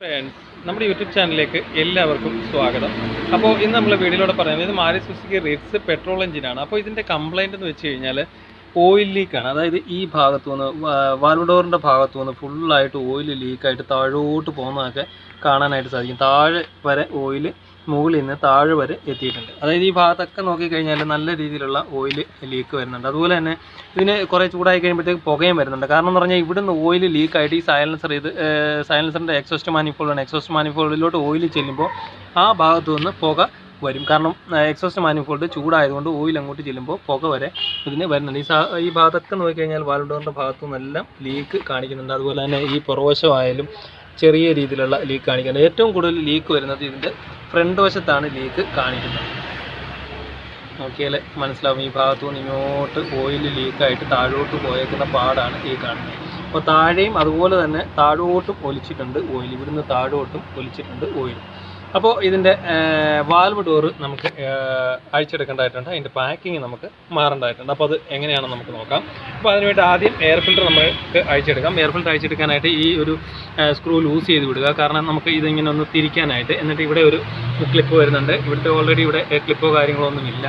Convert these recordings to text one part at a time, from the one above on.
Friends, നമ്മുടെ YouTube ചാനലിലേക്ക് എല്ലാവർക്കും സ്വാഗതം. അപ്പോൾ ഇന്ന് നമ്മൾ വീഡിയോയിലൂടെ പറയുന്നത് ഇത് മാരുതി സുസുക്കി റിറ്റ്സ് പെട്രോൾ എഞ്ചിനാണ്. അപ്പോൾ ഇതിൻ്റെ കംപ്ലൈൻറ്റ് എന്ന് വെച്ച് കഴിഞ്ഞാൽ ഓയിൽ ലീക്കാണ്. അതായത് ഈ ഭാഗത്തു നിന്ന് വാൽവ് ഡോറിൻ്റെ ഭാഗത്തു നിന്ന് ഫുള്ളായിട്ട് ഓയിൽ ലീക്കായിട്ട് താഴോട്ട് പോകുന്നതൊക്കെ കാണാനായിട്ട് സാധിക്കും. താഴെ വരെ ഓയിൽ മുകളിൽ നിന്ന് താഴെ വരെ എത്തിയിട്ടുണ്ട്. അതായത് ഈ ഭാഗത്തൊക്കെ നോക്കിക്കഴിഞ്ഞാൽ നല്ല രീതിയിലുള്ള ഓയിൽ ലീക്ക് വരുന്നുണ്ട്. അതുപോലെ തന്നെ ഇതിന് കുറേ ചൂടായി കഴിയുമ്പോഴത്തേക്ക് പുകയും വരുന്നുണ്ട്. കാരണം എന്ന് പറഞ്ഞാൽ ഇവിടുന്ന് ഓയിൽ ലീക്കായിട്ട് ഈ സൈലൻസറിൻ്റെ എക്സോസ്റ്റ് മാനിഫോൾഡിലോട്ട് ഓയിൽ ചെല്ലുമ്പോൾ ആ ഭാഗത്തു നിന്ന് പുക വരും. കാരണം എക്സോസ്റ്റ് മാനിഫോൾഡ് ചൂടായതുകൊണ്ട് ഓയിൽ അങ്ങോട്ട് ചെല്ലുമ്പോൾ പുക വരെ ഇതിന് വരുന്നുണ്ട്. ഈ ഭാഗത്തൊക്കെ നോക്കിക്കഴിഞ്ഞാൽ വാൽവ് ഡോറിൻ്റെ ഭാഗത്തു നിന്നെല്ലാം ലീക്ക് കാണിക്കുന്നുണ്ട്. അതുപോലെ തന്നെ ഈ പുറവശമായാലും ചെറിയ രീതിയിലുള്ള ലീക്ക് കാണിക്കുന്നുണ്ട്. ഏറ്റവും കൂടുതൽ ലീക്ക് വരുന്നത് ഇതിൻ്റെ ഫ്രണ്ട് വശത്താണ് ലീക്ക് കാണിക്കുന്നത്. നോക്കിയാൽ മനസ്സിലാവും. ഈ ഭാഗത്തു നിന്ന് ഇങ്ങോട്ട് ഓയിൽ ലീക്കായിട്ട് താഴോട്ട് പോയേക്കുന്ന പാടാണ് ഈ കാണുന്നത്. അപ്പോൾ താഴെയും അതുപോലെ തന്നെ താഴോട്ടും ഒലിച്ചിട്ടുണ്ട് ഓയിൽ. ഇവിടുന്ന് താഴോട്ടും ഒലിച്ചിട്ടുണ്ട് ഓയിൽ. അപ്പോൾ ഇതിൻ്റെ വാൽവ് ഡോറ് നമുക്ക് അഴിച്ചെടുക്കേണ്ടതായിട്ടുണ്ട്. അതിൻ്റെ പാക്കിങ് നമുക്ക് മാറേണ്ടതായിട്ടുണ്ട്. അപ്പോൾ അത് എങ്ങനെയാണെന്ന് നമുക്ക് നോക്കാം. അപ്പോൾ അതിനുവേണ്ടി ആദ്യം എയർ ഫിൽറ്റർ നമുക്ക് അഴിച്ചെടുക്കാം. എയർ ഫിൽറ്റർ അഴിച്ചെടുക്കാനായിട്ട് ഈ ഒരു സ്ക്രൂ ലൂസ് ചെയ്ത് വിടുക. കാരണം നമുക്ക് ഇതിങ്ങനെ ഒന്ന് തിരിക്കാനായിട്ട്. എന്നിട്ട് ഇവിടെ ഒരു ക്ലിപ്പ് വരുന്നുണ്ട്. ഇവിടുത്തെ ഓൾറെഡി ഇവിടെ ക്ലിപ്പോ കാര്യങ്ങളോ ഒന്നുമില്ല.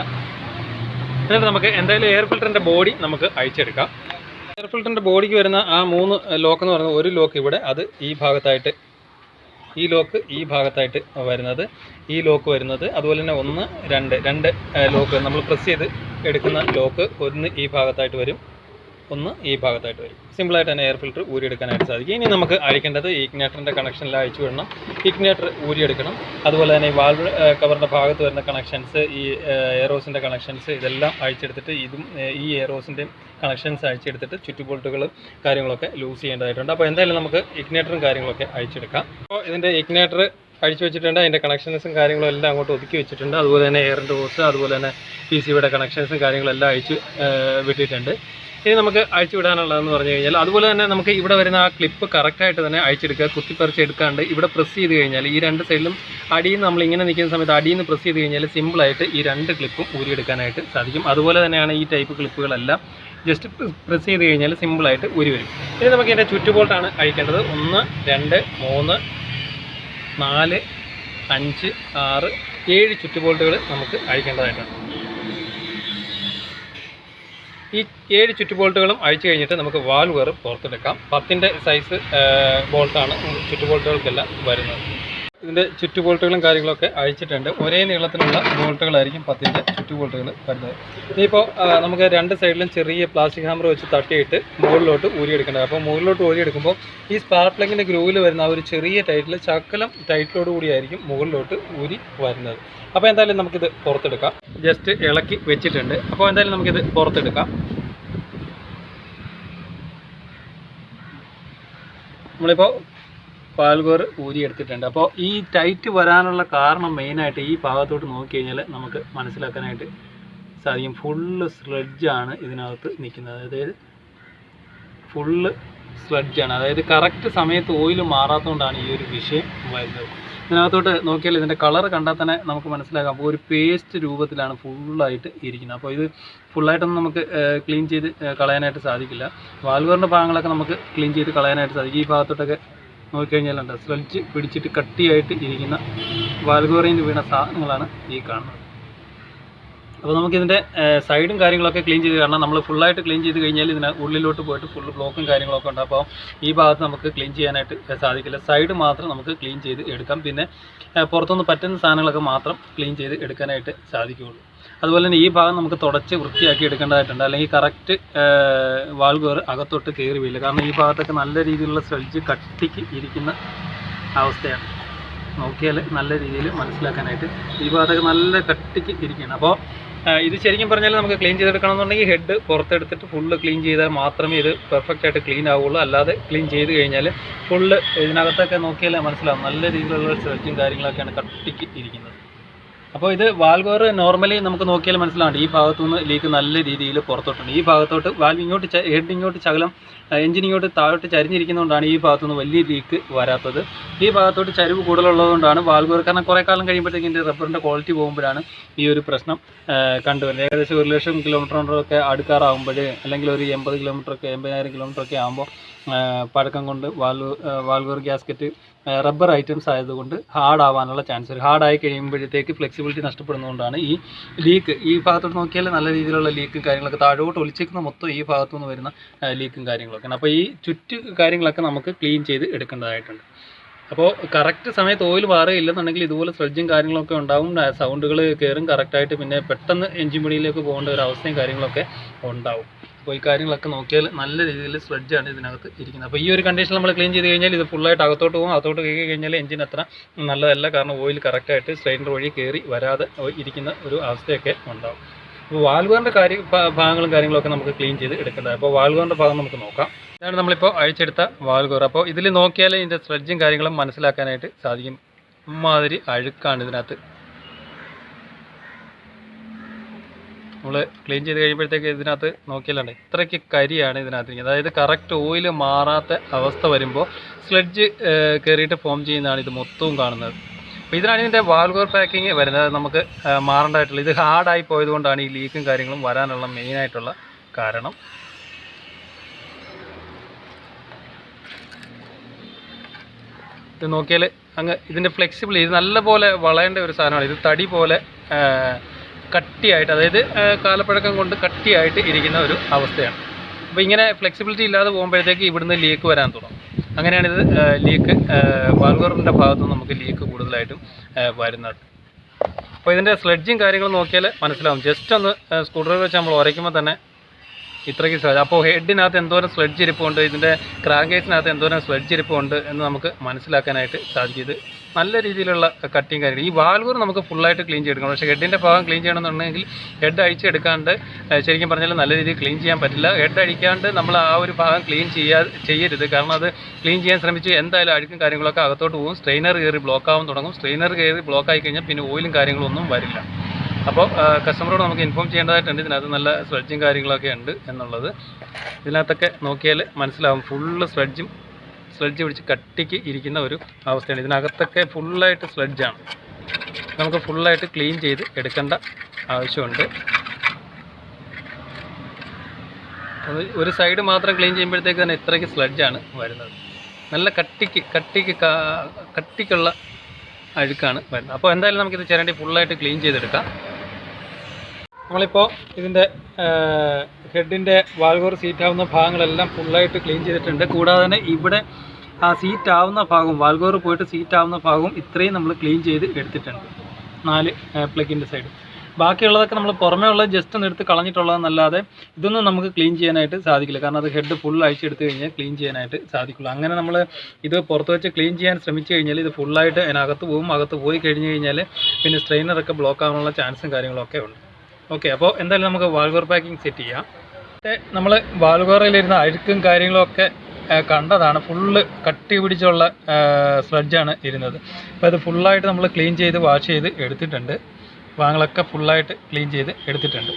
എന്നിട്ട് നമുക്ക് എന്തായാലും എയർ ഫിൽറ്ററിൻ്റെ ബോഡി നമുക്ക് അഴിച്ചെടുക്കാം. എയർ ഫിൽറ്ററിൻ്റെ ബോഡിക്ക് വരുന്ന ആ 3 ലോക്ക് എന്ന് പറയുന്നത്, ഒരു ലോക്ക് ഇവിടെ, അത് ഈ ഭാഗത്തായിട്ട്, ഈ ലോക്ക് ഈ ഭാഗത്തായിട്ട് വരുന്നത്, ഈ ലോക്ക് വരുന്നത്, അതുപോലെ തന്നെ 1, 2 ലോക്ക് നമ്മൾ പ്രസ് ചെയ്ത് എടുക്കുന്ന ലോക്ക് ഒന്ന് ഈ ഭാഗത്തായിട്ട് വരും, ഒന്ന് ഈ ഭാഗത്തായിട്ട് വരും. സിമ്പിളായിട്ട് തന്നെ എയർ ഫിൽറ്റർ ഊരിയെടുക്കാനായിട്ട് സാധിക്കും. ഇനി നമുക്ക് അഴിക്കേണ്ടത് ഇഗ്നേറ്ററിൻ്റെ കണക്ഷനിൽ അഴിച്ചു വിടണം. ഇഗ്നേറ്റർ ഊരിയെടുക്കണം. അതുപോലെ തന്നെ ഈ വാൽവ് കവറിൻ്റെ ഭാഗത്ത് വരുന്ന കണക്ഷൻസ്, ഈ എയറോസിൻ്റെ കണക്ഷൻസ്, ഇതെല്ലാം അഴിച്ചെടുത്തിട്ട് ഈ എയറോസിൻ്റെയും കണക്ഷൻസ് അഴിച്ചെടുത്തിട്ട് ചുറ്റുബോൾട്ടുകൾ കാര്യങ്ങളൊക്കെ ലൂസ് ചെയ്യേണ്ടതായിട്ടുണ്ട്. അപ്പോൾ എന്തായാലും നമുക്ക് ഇഗ്നേറ്ററും കാര്യങ്ങളൊക്കെ അഴിച്ചെടുക്കാം. അപ്പോൾ ഇതിൻ്റെ ഇഗ്നേറ്റർ അഴിച്ചു വെച്ചിട്ടുണ്ട്. അതിൻ്റെ കണക്ഷൻസും കാര്യങ്ങളും എല്ലാം അങ്ങോട്ട് ഒതുക്കി വെച്ചിട്ടുണ്ട്. അതുപോലെ തന്നെ എയറിൻ്റെ ഹോസ്, അതുപോലെ തന്നെ PCBയുടെ കണക്ഷൻസും കാര്യങ്ങളെല്ലാം അഴിച്ച് വിട്ടിട്ടുണ്ട്. ഇനി നമുക്ക് അഴിച്ചു വിടാനുള്ളതെന്ന് പറഞ്ഞു കഴിഞ്ഞാൽ, അതുപോലെ തന്നെ നമുക്ക് ഇവിടെ വരുന്ന ആ ക്ലിപ്പ് കറക്റ്റായിട്ട് തന്നെ അഴിച്ചെടുക്കുക. കുത്തിപ്പറിച്ച് എടുക്കാണ്ട് ഇവിടെ പ്രസ് ചെയ്ത് കഴിഞ്ഞാൽ ഈ 2 സൈഡിലും അടിയിൽ നിന്ന് നമ്മൾ ഇങ്ങനെ നിൽക്കുന്ന സമയത്ത് അടിയിൽ നിന്ന് പ്രസ് ചെയ്ത് കഴിഞ്ഞാൽ സിമ്പിളായിട്ട് ഈ 2 ക്ലിപ്പും ഊരിയെടുക്കാനായിട്ട് സാധിക്കും. അതുപോലെ തന്നെയാണ് ഈ ടൈപ്പ് ക്ലിപ്പുകളെല്ലാം. ജസ്റ്റ് പ്രസ് ചെയ്ത് കഴിഞ്ഞാൽ സിമ്പിളായിട്ട് ഊരി വരും. ഇനി നമുക്ക് ഇതിൻ്റെ ചുറ്റുബോൾട്ടാണ് അഴിക്കേണ്ടത്. 1, 2, 3, 4, 5, 6, 7 ചുറ്റുബോൾട്ടുകൾ നമുക്ക് അഴിക്കേണ്ടതായിട്ടുണ്ട്. ഈ 7 ചുറ്റുബോൾട്ടുകളും അഴിച്ചു കഴിഞ്ഞിട്ട് നമുക്ക് വാൽവ് കയറ് പുറത്തെടുക്കാം. 10ൻ്റെ സൈസ് ബോൾട്ടാണ് ചുറ്റുബോൾട്ടുകൾക്കെല്ലാം വരുന്നത്. ഇതിൻ്റെ ചുറ്റുബോൾട്ടുകളും കാര്യങ്ങളൊക്കെ അഴിച്ചിട്ടുണ്ട്. ഒരേ നീളത്തിലുള്ള ബോൾട്ടുകളായിരിക്കും 10ൻ്റെ ചുറ്റുബോൾട്ടുകൾ വരുന്നത്. ഇനിയിപ്പോൾ നമുക്ക് 2 സൈഡിലും ചെറിയ പ്ലാസ്റ്റിക് ഹാമർ വെച്ച് തട്ടിയിട്ട് മുകളിലോട്ട് ഊരിയെടുക്കേണ്ടത്. അപ്പോൾ മുകളിലോട്ട് ഊരിയെടുക്കുമ്പോൾ ഈ സ്പാർക്ക് പ്ലഗിൻ്റെ ഗ്രൂവിൽ വരുന്ന ആ ഒരു ചെറിയ ടൈറ്റിൽ ശകലം ടൈറ്റിലോട് കൂടിയായിരിക്കും മുകളിലോട്ട് ഊരി വരുന്നത്. അപ്പോൾ എന്തായാലും നമുക്കിത് പുറത്തെടുക്കാം. ജസ്റ്റ് ഇളക്കി വെച്ചിട്ടുണ്ട്. അപ്പോൾ എന്തായാലും നമുക്കിത് പുറത്തെടുക്കാം. നമ്മളിപ്പോൾ വാൽവ് ഊരിയെടുത്തിട്ടുണ്ട്. അപ്പോൾ ഈ ടൈറ്റ് വരാനുള്ള കാരണം മെയിനായിട്ട് ഈ ഭാഗത്തോട്ട് നോക്കിക്കഴിഞ്ഞാൽ നമുക്ക് മനസ്സിലാക്കാനായിട്ട് സാധിക്കും. ഫുള്ള് സ്ലഡ്ജാണ് ഇതിനകത്ത് നിൽക്കുന്നത്. അതായത് ഫുള്ള് സ്ലഡ്ജാണ്. അതായത് കറക്റ്റ് സമയത്ത് ഓയിൽ മാറാത്തതുകൊണ്ടാണ് ഈ ഒരു വിഷയം വരുന്നത്. ഇതിനകത്തോട്ട് നോക്കിയാൽ ഇതിൻ്റെ കളർ കണ്ടാൽ തന്നെ നമുക്ക് മനസ്സിലാക്കാം. അപ്പോൾ ഒരു പേസ്റ്റ് രൂപത്തിലാണ് ഫുള്ളായിട്ട് ഇരിക്കുന്നത്. അപ്പോൾ ഇത് ഫുള്ളായിട്ടൊന്നും നമുക്ക് ക്ലീൻ ചെയ്ത് കളയാനായിട്ട് സാധിക്കില്ല. വാൽവറിൻ്റെ ഭാഗങ്ങളൊക്കെ നമുക്ക് ക്ലീൻ ചെയ്ത് കളയാനായിട്ട് സാധിക്കും. ഈ ഭാഗത്തോട്ടൊക്കെ നോക്കിക്കഴിഞ്ഞാലുണ്ട് സ്ലഡ്ജ് പിടിച്ചിട്ട് കട്ടിയായിട്ട് ഇരിക്കുന്ന വാൽവ് വീണ സാധനങ്ങളാണ് ഈ കാണുന്നത്. അപ്പോൾ നമുക്കിതിൻ്റെ സൈഡും കാര്യങ്ങളൊക്കെ ക്ലീൻ ചെയ്ത് കാരണം നമ്മൾ ഫുള്ളായിട്ട് ക്ലീൻ ചെയ്ത് കഴിഞ്ഞാൽ ഇതിന് ഉള്ളിലോട്ട് പോയിട്ട് ഫുള്ള് ബ്ലോക്കും കാര്യങ്ങളൊക്കെ ഉണ്ട്. അപ്പോൾ ഈ ഭാഗത്ത് നമുക്ക് ക്ലീൻ ചെയ്യാനായിട്ട് സാധിക്കില്ല. സൈഡ് മാത്രം നമുക്ക് ക്ലീൻ ചെയ്ത് എടുക്കാം. പിന്നെ പുറത്തുനിന്ന് പറ്റുന്ന സാധനങ്ങളൊക്കെ മാത്രം ക്ലീൻ ചെയ്ത് എടുക്കാനായിട്ട് സാധിക്കുകയുള്ളൂ. അതുപോലെ തന്നെ ഈ ഭാഗം നമുക്ക് തുടച്ച് വൃത്തിയാക്കി എടുക്കേണ്ടതായിട്ടുണ്ട്. അല്ലെങ്കിൽ കറക്റ്റ് വാൽവ് കയറി അകത്തോട്ട് കയറി വീഴില്ല. കാരണം ഈ ഭാഗത്തൊക്കെ നല്ല രീതിയിലുള്ള സ്ലഡ്ജ് കട്ടിക്ക് ഇരിക്കുന്ന അവസ്ഥയാണ്. നോക്കിയാൽ നല്ല രീതിയിൽ മനസ്സിലാക്കാനായിട്ട് ഈ ഭാഗത്തൊക്കെ നല്ല കട്ടിക്ക് ഇരിക്കുകയാണ്. അപ്പോൾ ഇത് ശരിക്കും പറഞ്ഞാൽ നമുക്ക് ക്ലീൻ ചെയ്തെടുക്കണമെന്നുണ്ടെങ്കിൽ ഹെഡ് പുറത്തെടുത്തിട്ട് ഫുള്ള് ക്ലീൻ ചെയ്താൽ മാത്രമേ ഇത് പെർഫെക്റ്റായിട്ട് ക്ലീൻ ആവുള്ളൂ. അല്ലാതെ ക്ലീൻ ചെയ്ത് കഴിഞ്ഞാൽ ഫുള്ള് ഇതിനകത്തൊക്കെ നോക്കിയാൽ മനസ്സിലാവും നല്ല രീതിയിലുള്ള സ്ട്രെച്ചും കാര്യങ്ങളൊക്കെയാണ് കട്ടിക്ക് ഇരിക്കുന്നത്. അപ്പോൾ ഇത് വാൽവ് നോർമലി നമുക്ക് നോക്കിയാൽ മനസ്സിലാവുണ്ട് ഈ ഭാഗത്തുനിന്ന് ലീക്ക് നല്ല രീതിയിൽ പുറത്തോട്ടുണ്ട്. ഈ ഭാഗത്തോട്ട് വാൽവ് ഇങ്ങോട്ട് ഹെഡ് ഇങ്ങോട്ട് ശകലം എഞ്ചിൻ ഇങ്ങോട്ട് താഴോട്ട് ചരിഞ്ഞിരിക്കുന്നതുകൊണ്ടാണ് ഈ ഭാഗത്തുനിന്ന് വലിയ ലീക്ക് വരാത്തത്. ഈ ഭാഗത്തോട്ട് ചരിവ് കൂടുതലുള്ളതുകൊണ്ടാണ് വാൽവ് കാരണം കുറേ കാലം കഴിയുമ്പോഴത്തേക്കും ഇതിൻ്റെ റബ്ബറിൻ്റെ ക്വാളിറ്റി പോകുമ്പോഴാണ് ഈ ഒരു പ്രശ്നം കണ്ടുവരുന്നത്. ഏകദേശം 1,00,000 കിലോമീറ്ററൊക്കെ അടുക്കാറാകുമ്പോൾ അല്ലെങ്കിൽ ഒരു 80,000 കിലോമീറ്ററൊക്കെ 80,000 കിലോമീറ്ററൊക്കെ ആകുമ്പോൾ പഴക്കം കൊണ്ട് വാൽവ് ഗ്യാസ്കറ്റ് റബ്ബർ ഐറ്റംസ് ആയതുകൊണ്ട് ഹാർഡ് ആവാനുള്ള ചാൻസ് വരും. ഹാർഡായി കഴിയുമ്പോഴത്തേക്ക് ഫ്ലെക്സിബിലിറ്റി നഷ്ടപ്പെടുന്നതുകൊണ്ടാണ് ഈ ലീക്ക്. ഈ ഭാഗത്തോട്ട് നോക്കിയാൽ നല്ല രീതിയിലുള്ള ലീക്കും കാര്യങ്ങളൊക്കെ താഴോട്ട് ഒലിച്ചിരിക്കുന്ന മൊത്തം ഈ ഭാഗത്തു നിന്ന് വരുന്ന ലീക്കും കാര്യങ്ങളൊക്കെയാണ്. അപ്പോൾ ഈ ചുറ്റ് കാര്യങ്ങളൊക്കെ നമുക്ക് ക്ലീൻ ചെയ്ത് എടുക്കേണ്ടതായിട്ടുണ്ട്. അപ്പോൾ കറക്റ്റ് സമയത്ത് ഓയിൽ മാറുകയില്ലെന്നുണ്ടെങ്കിൽ ഇതുപോലെ സ്ലഡ്ജും കാര്യങ്ങളൊക്കെ ഉണ്ടാവും, സൗണ്ടുകൾ കയറും കറക്റ്റായിട്ട്, പിന്നെ പെട്ടെന്ന് എഞ്ചിൻ പണിയിലേക്ക് പോകേണ്ട ഒരു അവസ്ഥയും കാര്യങ്ങളൊക്കെ ഉണ്ടാവും. അപ്പോൾ ഈ കാര്യങ്ങളൊക്കെ നോക്കിയാൽ നല്ല രീതിയിൽ സ്ലഡ്ജാണ് ഇതിനകത്ത് ഇരിക്കുന്നത്. അപ്പോൾ ഈ ഒരു കണ്ടീഷൻ നമ്മൾ ക്ലീൻ ചെയ്ത് കഴിഞ്ഞാൽ ഇത് ഫുള്ളായിട്ട് അകത്തോട്ട് പോകും. അകത്തോട്ട് കയറി കഴിഞ്ഞാൽ എഞ്ചിൻ അത്ര നല്ലതല്ല, കാരണം ഓയിൽ കറക്റ്റായിട്ട് സ്ട്രെയിനർ വഴി കയറി വരാതെ ഇരിക്കുന്ന ഒരു അവസ്ഥയൊക്കെ ഉണ്ടാവും. അപ്പോൾ വാൽവുകളുടെ ഭാഗങ്ങളും കാര്യങ്ങളൊക്കെ നമുക്ക് ക്ലീൻ ചെയ്ത് എടുക്കേണ്ടത്. അപ്പോൾ വാൽവുകളുടെ ഭാഗം നമുക്ക് നോക്കാം. ഇതാണ് നമ്മളിപ്പോൾ അഴിച്ചെടുത്ത വാൽവ്. അപ്പോൾ ഇതിൽ നോക്കിയാൽ ഇതിൻ്റെ സ്ലഡ്ജും കാര്യങ്ങളും മനസ്സിലാക്കാനായിട്ട് സാധിക്കും. ഇമ്മാതിരി അഴുക്കാണ് ഇതിനകത്ത്. നമ്മൾ ക്ലീൻ ചെയ്ത് കഴിയുമ്പോഴത്തേക്ക് ഇതിനകത്ത് നോക്കിയാലുണ്ട് ഇത്രയ്ക്ക് കരിയാണ് ഇതിനകത്ത്. അതായത് കറക്റ്റ് ഓയിൽ മാറാത്ത അവസ്ഥ വരുമ്പോൾ സ്ലഡ്ജ് കയറിയിട്ട് ഫോം ചെയ്യുന്നതാണ് ഇത് മൊത്തവും കാണുന്നത്. അപ്പോൾ ഇതിനാണ് ഇതിൻ്റെ വാൽവ് പാക്കിങ് വരുന്നത്. നമുക്ക് മാറേണ്ടതായിട്ടുള്ള ഇത് ഹാർഡായി പോയതുകൊണ്ടാണ് ഈ ലീക്കും കാര്യങ്ങളും വരാനുള്ള മെയിനായിട്ടുള്ള കാരണം. ഇത് നോക്കിയാൽ അങ്ങ് ഇതിൻ്റെ ഫ്ലെക്സിബിൾ, ഇത് നല്ലപോലെ വളയേണ്ട ഒരു സാധനമാണ്. ഇത് തടി പോലെ കട്ടിയായിട്ട്, അതായത് കാലപ്പഴക്കം കൊണ്ട് കട്ടിയായിട്ട് ഇരിക്കുന്ന ഒരു അവസ്ഥയാണ്. അപ്പോൾ ഇങ്ങനെ ഫ്ലെക്സിബിലിറ്റി ഇല്ലാതെ പോകുമ്പോഴത്തേക്ക് ഇവിടുന്ന് ലീക്ക് വരാൻ തുടങ്ങും. അങ്ങനെയാണിത് ലീക്ക് വാൽവറിൻ്റെ ഭാഗത്തു നിന്ന് നമുക്ക് ലീക്ക് കൂടുതലായിട്ടും വരുന്നത്. അപ്പോൾ ഇതിൻ്റെ സ്ലെഡ്ജും കാര്യങ്ങളും നോക്കിയാൽ മനസ്സിലാവും. ജസ്റ്റ് ഒന്ന് സ്ക്രൂ ഡ്രൈവർ വെച്ച് നമ്മൾ ഉരയ്ക്കുമ്പോൾ തന്നെ ഇത്രയ്ക്ക് സാധിക്കും. അപ്പോൾ ഹെഡിനകത്ത് എന്തോരം സ്ലെഡ്ജ് ഇരിപ്പുണ്ട്, ഇതിൻ്റെ ക്രാങ്ക് കേസിനകത്ത് എന്തോരം സ്ലെഡ്ജ് ഇരിപ്പുണ്ട് എന്ന് നമുക്ക് മനസ്സിലാക്കാനായിട്ട് സാധിക്കും. ഇത് നല്ല രീതിയിലുള്ള കട്ടിങ് കാര്യങ്ങൾ. ഈ വാൽവർ നമുക്ക് ഫുള്ളായിട്ട് ക്ലീൻ ചെയ്തെടുക്കണം. പക്ഷേ ഹെഡിൻ്റെ ഭാഗം ക്ലീൻ ചെയ്യണമെന്നുണ്ടെങ്കിൽ ഹെഡ് അഴിച്ചെടുക്കാണ്ട് ശരിക്കും പറഞ്ഞാൽ നല്ല രീതിയിൽ ക്ലീൻ ചെയ്യാൻ പറ്റില്ല. ഹെഡ് അഴിക്കാണ്ട് നമ്മൾ ആ ഒരു ഭാഗം ക്ലീൻ ചെയ്യരുത്. കാരണം അത് ക്ലീൻ ചെയ്യാൻ ശ്രമിച്ച് എന്തായാലും അഴുക്കും കാര്യങ്ങളൊക്കെ അകത്തോട്ട് പോകും. സ്ട്രെയിനർ കയറി ബ്ലോക്ക് ആവാൻ തുടങ്ങും. സ്ട്രെയിനർ കയറി ബ്ലോക്ക് ആയി കഴിഞ്ഞാൽ പിന്നെ ഓയിലും കാര്യങ്ങളൊന്നും വരില്ല. അപ്പോൾ കസ്റ്റമറോട് നമുക്ക് ഇൻഫോം ചെയ്യേണ്ടതായിട്ടുണ്ട് ഇതിനകത്ത് നല്ല സ്ലഡ്ജും കാര്യങ്ങളൊക്കെ ഉണ്ട് എന്നുള്ളത്. ഇതിനകത്തൊക്കെ നോക്കിയാൽ മനസ്സിലാവും. ഫുള്ള് സ്ലഡ്ജ് പിടിച്ച് കട്ടിക്ക് ഇരിക്കുന്ന ഒരു അവസ്ഥയാണ്. ഇതിനകത്തൊക്കെ ഫുള്ളായിട്ട് സ്ലഡ്ജാണ്. നമുക്ക് ഫുള്ളായിട്ട് ക്ലീൻ ചെയ്ത് എടുക്കേണ്ട ആവശ്യമുണ്ട്. ഒരു സൈഡ് മാത്രം ക്ലീൻ ചെയ്യുമ്പോഴത്തേക്ക് തന്നെ ഇത്രയ്ക്ക് സ്ലഡ്ജാണ് വരുന്നത്. നല്ല കട്ടിക്കുള്ള അഴുക്കാണ് വരുന്നത്. അപ്പോൾ എന്തായാലും നമുക്കിത് ചിരണ്ടി ഫുള്ളായിട്ട് ക്ലീൻ ചെയ്തെടുക്കാം. നമ്മളിപ്പോൾ ഇതിൻ്റെ ഹെഡിൻ്റെ വാൽവർ സീറ്റാവുന്ന ഭാഗങ്ങളെല്ലാം ഫുള്ളായിട്ട് ക്ലീൻ ചെയ്തിട്ടുണ്ട്. കൂടാതെ തന്നെ ഇവിടെ ആ സീറ്റാവുന്ന ഭാഗവും വാൽവർ പോയിട്ട് സീറ്റാവുന്ന ഭാഗവും ഇത്രയും നമ്മൾ ക്ലീൻ ചെയ്ത് എടുത്തിട്ടുണ്ട്. 4 പ്ലഗിൻ്റെ സൈഡ്. ബാക്കിയുള്ളതൊക്കെ നമ്മൾ പുറമേ ഉള്ളത് ജസ്റ്റ് ഒന്ന് എടുത്ത് കളഞ്ഞിട്ടുള്ളതെന്നല്ലാതെ ഇതൊന്നും നമുക്ക് ക്ലീൻ ചെയ്യാനായിട്ട് സാധിക്കില്ല. കാരണം അത് ഹെഡ് ഫുൾ അഴിച്ചെടുത്ത് കഴിഞ്ഞാൽ ക്ലീൻ ചെയ്യാനായിട്ട് സാധിക്കുള്ളൂ. അങ്ങനെ നമ്മൾ ഇത് പുറത്ത് വെച്ച് ക്ലീൻ ചെയ്യാൻ ശ്രമിച്ചു കഴിഞ്ഞാൽ ഇത് ഫുള്ളായിട്ട് അതിനകത്ത് പോകും. അകത്ത് പോയി കഴിഞ്ഞ് കഴിഞ്ഞാൽ പിന്നെ സ്ട്രെയിനറൊക്കെ ബ്ലോക്ക് ആവാനുള്ള ചാൻസും കാര്യങ്ങളൊക്കെ ഉണ്ട്. ഓക്കെ, അപ്പോൾ എന്തായാലും നമുക്ക് വാൽവർ പാക്കിംഗ് സെറ്റ് ചെയ്യാം. നമ്മൾ വാൽവറിലിരുന്ന അഴുക്കും കാര്യങ്ങളൊക്കെ കണ്ടതാണ്. ഫുള്ള് കട്ടി പിടിച്ചുള്ള സ്ലഡ്ജാണ് ഇരുന്നത്. അപ്പോൾ അത് ഫുള്ളായിട്ട് നമ്മൾ ക്ലീൻ ചെയ്ത് വാഷ് ചെയ്ത് എടുത്തിട്ടുണ്ട്. ഭാഗങ്ങളൊക്കെ ഫുള്ളായിട്ട് ക്ലീൻ ചെയ്ത് എടുത്തിട്ടുണ്ട്.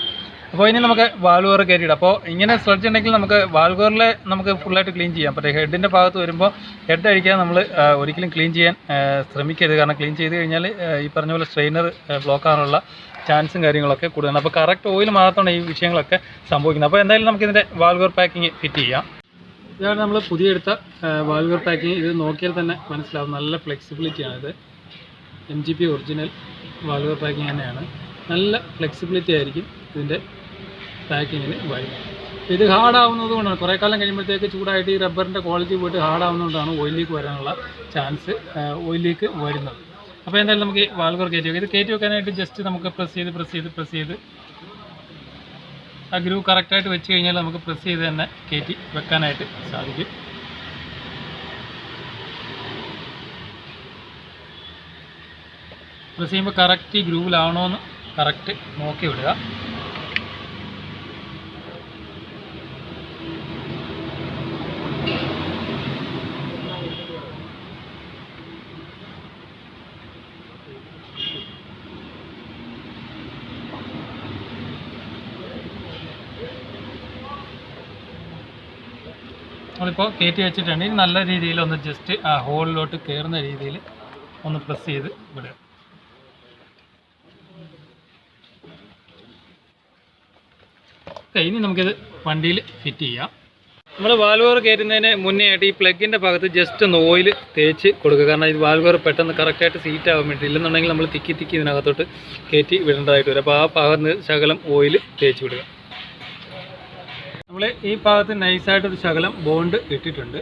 അപ്പോൾ ഇനി നമുക്ക് വാൽവർ കയറ്റിയിടാം. അപ്പോൾ ഇങ്ങനെ സ്ലഡ്ജ് ഉണ്ടെങ്കിൽ നമുക്ക് വാൽവറിൽ നമുക്ക് ഫുള്ളായിട്ട് ക്ലീൻ ചെയ്യാം. പക്ഷേ ഹെഡിൻ്റെ ഭാഗത്ത് വരുമ്പോൾ ഹെഡ് അഴിക്കാൻ നമ്മൾ ഒരിക്കലും ക്ലീൻ ചെയ്യാൻ ശ്രമിക്കരുത്. കാരണം ക്ലീൻ ചെയ്ത് കഴിഞ്ഞാൽ ഈ പറഞ്ഞ പോലെ സ്ട്രെയിനർ ബ്ലോക്ക് ആകാനുള്ള ചാൻസും കാര്യങ്ങളൊക്കെ കൂടുതലാണ്. അപ്പോൾ കറക്റ്റ് ഓയിൽ മാത്രമാണ് ഈ വിഷയങ്ങളൊക്കെ സംഭവിക്കുന്നത്. അപ്പോൾ എന്തായാലും നമുക്കിതിൻ്റെ വാൽവർ പാക്കിങ് ഫിറ്റ് ചെയ്യാം. ഇതാണ് നമ്മൾ പുതിയ എടുത്ത വാൽവർ പാക്കിങ്. ഇത് നോക്കിയാൽ തന്നെ മനസ്സിലാവും. നല്ല ഫ്ലെക്സിബിലിറ്റിയാണിത്. MGP ഒറിജിനൽ വാൽവർ പാക്കിങ് തന്നെയാണ്. നല്ല ഫ്ലെക്സിബിലിറ്റി ആയിരിക്കും ഇതിൻ്റെ പാക്കിങ്ങിന് വരുന്നത്. ഇത് ഹാർഡാവുന്നത് കൊണ്ടാണ്, കുറേ കാലം കഴിയുമ്പോഴത്തേക്ക് ചൂടായിട്ട് ഈ റബ്ബറിൻ്റെ ക്വാളിറ്റി പോയിട്ട് ഹാർഡാവുന്നതുകൊണ്ടാണ് ഓയിൽ ലീക്ക് വരാനുള്ള ചാൻസ് ഓയിൽ ലീക്ക് വരുന്നത്. അപ്പോൾ എന്തായാലും നമുക്ക് വാൽവർ കയറ്റി വെക്കാം. ഇത് കയറ്റി വെക്കാനായിട്ട് ജസ്റ്റ് നമുക്ക് പ്രസ് ചെയ്ത് ആ ഗ്രൂ കറക്റ്റായിട്ട് വെച്ച് കഴിഞ്ഞാൽ നമുക്ക് പ്രസ് ചെയ്ത് തന്നെ കയറ്റി വെക്കാനായിട്ട് സാധിക്കും. പ്രസ് ചെയ്യുമ്പോൾ കറക്റ്റ് ഈ ഗ്രൂവിലാണോ എന്ന് കറക്റ്റ് നോക്കി വിടുക. നമ്മളിപ്പോൾ കയറ്റി വെച്ചിട്ടുണ്ട്. ഇനി നല്ല രീതിയിൽ ഒന്ന് ജസ്റ്റ് ആ ഹോളിലോട്ട് കയറുന്ന രീതിയിൽ ഒന്ന് പ്രസ് ചെയ്ത് വിടുക. ഇനി നമുക്കിത് വണ്ടിയിൽ ഫിറ്റ് ചെയ്യാം. നമ്മൾ വാൽവോർ കയറ്റുന്നതിന് മുന്നേ ആയിട്ട് ഈ പ്ലഗിൻ്റെ ഭാഗത്ത് ജസ്റ്റ് ഒന്ന് ഓയിൽ തേച്ച് കൊടുക്കുക. കാരണം ഇത് വാൽവോർ പെട്ടെന്ന് കറക്റ്റായിട്ട് സീറ്റ് ആവാൻ വേണ്ടി, ഇല്ലെന്നുണ്ടെങ്കിൽ നമ്മൾ തിക്കി ഇതിനകത്തോട്ട് കയറ്റി വിടേണ്ടതായിട്ട് വരും. അപ്പോൾ ആ ഭാഗത്ത് ശകലം ഓയിൽ തേച്ച് വിടുക. നമ്മൾ ഈ ഭാഗത്ത് നൈസായിട്ടൊരു ശകലം ബോണ്ട് ഇട്ടിട്ടുണ്ട്.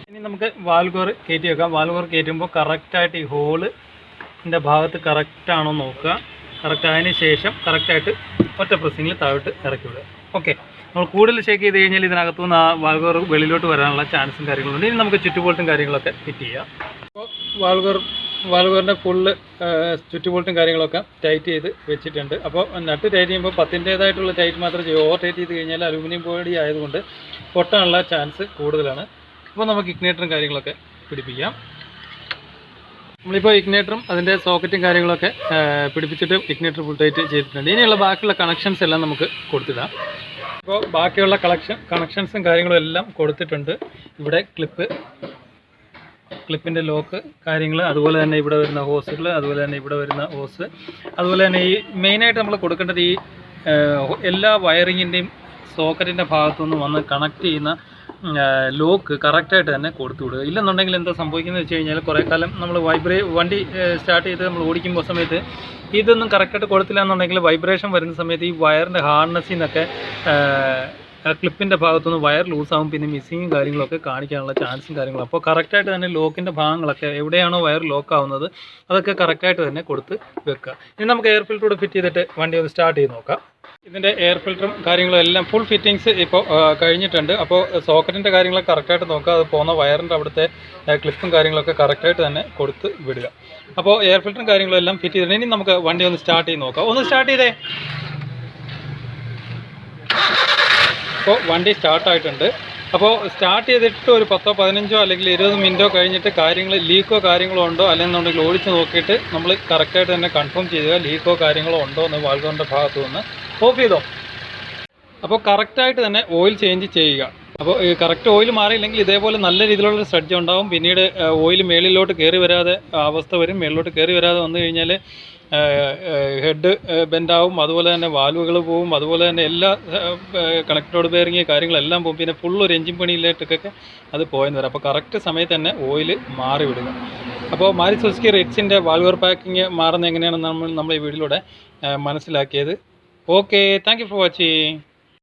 ഇനി നമുക്ക് വാൽവോർ കയറ്റി വെക്കാം. വാൽവോർ കയറ്റുമ്പോൾ കറക്റ്റായിട്ട് ഈ ഹോളിൻ്റെ ഭാഗത്ത് കറക്റ്റാണോ നോക്കുക. കറക്റ്റ് ആയതിനു ശേഷം കറക്റ്റായിട്ട് ഒറ്റ പ്രസ്സിങ്ങിൽ താഴോട്ട് ഇറക്കി വിടുക. ഓക്കെ, നമ്മൾ കൂടുതൽ ഷേക്ക് ചെയ്ത് കഴിഞ്ഞാൽ ഇതിനകത്തുനിന്ന് ആ വാൽവോർ വെളിയിലോട്ട് വരാനുള്ള ചാൻസും കാര്യങ്ങളുണ്ട്. ഇനി നമുക്ക് ചുറ്റുബോൾട്ടും കാര്യങ്ങളൊക്കെ ഫിറ്റ് ചെയ്യാം. അപ്പോൾ വാൽവോറിൻ്റെ ഫുള്ള് ചുറ്റുബോൾട്ടും കാര്യങ്ങളൊക്കെ ടൈറ്റ് ചെയ്ത് വെച്ചിട്ടുണ്ട്. അപ്പോൾ നട്ട് ടൈറ്റ് ചെയ്യുമ്പോൾ 10-ൻ്റേതായിട്ടുള്ള ടൈറ്റ് മാത്രം ചെയ്യും. ഓവർ ടൈറ്റ് ചെയ്ത് കഴിഞ്ഞാൽ അലൂമിനിയം ബോഡി ആയതുകൊണ്ട് പൊട്ടാനുള്ള ചാൻസ് കൂടുതലാണ്. അപ്പോൾ നമുക്ക് ഇഗ്നേറ്ററും കാര്യങ്ങളൊക്കെ പിടിപ്പിക്കാം. നമ്മളിപ്പോൾ ഇഗ്നേറ്ററും അതിൻ്റെ സോക്കറ്റും കാര്യങ്ങളൊക്കെ പിടിപ്പിച്ചിട്ട് ഇഗ്നേറ്റർ ഫുൾ ടൈറ്റ് ചെയ്തിട്ടുണ്ട്. ഇനിയുള്ള ബാക്കിയുള്ള കണക്ഷൻസ് എല്ലാം നമുക്ക് കൊടുത്തിടാം. അപ്പോൾ ബാക്കിയുള്ള കണക്ഷൻസും കാര്യങ്ങളും എല്ലാം കൊടുത്തിട്ടുണ്ട്. ഇവിടെ ക്ലിപ്പിൻ്റെ ലോക്ക് കാര്യങ്ങൾ, അതുപോലെ തന്നെ ഇവിടെ വരുന്ന ഹോസുകൾ, അതുപോലെ തന്നെ ഇവിടെ വരുന്ന ഹോസ്, അതുപോലെ തന്നെ ഈ മെയിനായിട്ട് നമ്മൾ കൊടുക്കേണ്ടത് ഈ എല്ലാ വയറിങ്ങിൻ്റെയും സോക്കറ്റിൻ്റെ ഭാഗത്തുനിന്ന് വന്ന് കണക്ട് ചെയ്യുന്ന ലോക്ക് കറക്റ്റായിട്ട് തന്നെ കൊടുത്തു വിടുക. ഇല്ലെന്നുണ്ടെങ്കിൽ എന്താ സംഭവിക്കുന്നത് വെച്ച് കഴിഞ്ഞാൽ കുറേ കാലം നമ്മൾ വണ്ടി സ്റ്റാർട്ട് ചെയ്ത് നമ്മൾ ഓടിക്കുമ്പോൾ സമയത്ത് ഇതൊന്നും കറക്റ്റായിട്ട് കൊടുത്തില്ല എന്നുണ്ടെങ്കിൽ വൈബ്രേഷൻ വരുന്ന സമയത്ത് ഈ വയറിൻ്റെ ഹാർഡ്നസ്സിൽ നിന്നൊക്കെ ക്ലിപ്പിൻ്റെ ഭാഗത്തുനിന്ന് വയർ ലൂസാകും. പിന്നെ മിസ്സിങ്ങും കാര്യങ്ങളൊക്കെ കാണിക്കാനുള്ള ചാൻസും കാര്യങ്ങളും. അപ്പോൾ കറക്റ്റായിട്ട് തന്നെ ലോക്കിൻ്റെ ഭാഗങ്ങളൊക്കെ എവിടെയാണോ വയർ ലോക്കാവുന്നത് അതൊക്കെ കറക്റ്റായിട്ട് തന്നെ കൊടുത്ത് വെക്കുക. ഇനി നമുക്ക് എയർ ഫിൽറ്റർ ഫിറ്റ് ചെയ്തിട്ട് വണ്ടി ഒന്ന് സ്റ്റാർട്ട് ചെയ്ത് നോക്കാം. ഇതിൻ്റെ എയർ ഫിൽറ്ററും കാര്യങ്ങളും എല്ലാം ഫുൾ ഫിറ്റിങ്സ് ഇപ്പോൾ കഴിഞ്ഞിട്ടുണ്ട്. അപ്പോൾ സോക്കറ്റിൻ്റെ കാര്യങ്ങളൊക്കെ കറക്റ്റായിട്ട് നോക്കുക. അത് പോകുന്ന വയറിൻ്റെ അവിടുത്തെ ക്ലിപ്പും കാര്യങ്ങളൊക്കെ കറക്റ്റായിട്ട് തന്നെ കൊടുത്ത് വിടുക. അപ്പോൾ എയർ ഫിൽറ്ററും കാര്യങ്ങളും എല്ലാം ഫിറ്റ് ചെയ്തിട്ട് ഇനി നമുക്ക് വണ്ടി ഒന്ന് സ്റ്റാർട്ട് ചെയ്ത് നോക്കാം. ഒന്ന് സ്റ്റാർട്ട് ചെയ്തേ. അപ്പോൾ വണ്ടി സ്റ്റാർട്ടായിട്ടുണ്ട്. അപ്പോൾ സ്റ്റാർട്ട് ചെയ്തിട്ട് ഒരു 10-15 അല്ലെങ്കിൽ 20 മിനിറ്റോ കഴിഞ്ഞിട്ട് ലീക്കോ കാര്യങ്ങളോ ഉണ്ടോ അല്ലെന്നുണ്ടെങ്കിൽ ഓടിച്ച് നോക്കിയിട്ട് നമ്മൾ കറക്റ്റായിട്ട് തന്നെ കൺഫേം ചെയ്യുക ലീക്കോ കാര്യങ്ങളോ ഉണ്ടോ എന്ന് വാൽവോറിൻ്റെ ഭാഗത്തു നിന്ന് ഓഫ് ചെയ്തോ. അപ്പോൾ കറക്റ്റായിട്ട് തന്നെ ഓയിൽ ചേഞ്ച് ചെയ്യുക. അപ്പോൾ ഈ കറക്റ്റ് ഓയിൽ മാറിയില്ലെങ്കിൽ ഇതേപോലെ നല്ല രീതിയിലുള്ളൊരു സ്ട്രെഡ്ജ് ഉണ്ടാവും. പിന്നീട് ഓയിൽ മേളിലോട്ട് കയറി വരാതെ അവസ്ഥ വരും. മേളിലോട്ട് കയറി വരാതെ വന്നു കഴിഞ്ഞാൽ ഹെഡ് ബെൻഡാവും, അതുപോലെ തന്നെ വാൽവുകൾ പോവും, അതുപോലെ തന്നെ എല്ലാ കണക്റ്റോട് ബെയറിങ് കാര്യങ്ങളെല്ലാം പോകും. പിന്നെ ഫുൾ ഒരു എഞ്ചിൻ പണിയിലേക്കൊക്കെ അത് പോയെന്ന് വരാം. അപ്പോൾ കറക്റ്റ് സമയത്ത് തന്നെ ഓയിൽ മാറി വിടുക. അപ്പോൾ മാരുതി സുസുക്കി റിറ്റ്സിൻ്റെ വാൽവോർ പാക്കിങ് മാറുന്നത് എങ്ങനെയാണെന്ന് നമ്മൾ ഈ വീഡിയോയിലൂടെ മനസ്സിലാക്കിയത്. Okay, thank you for watching.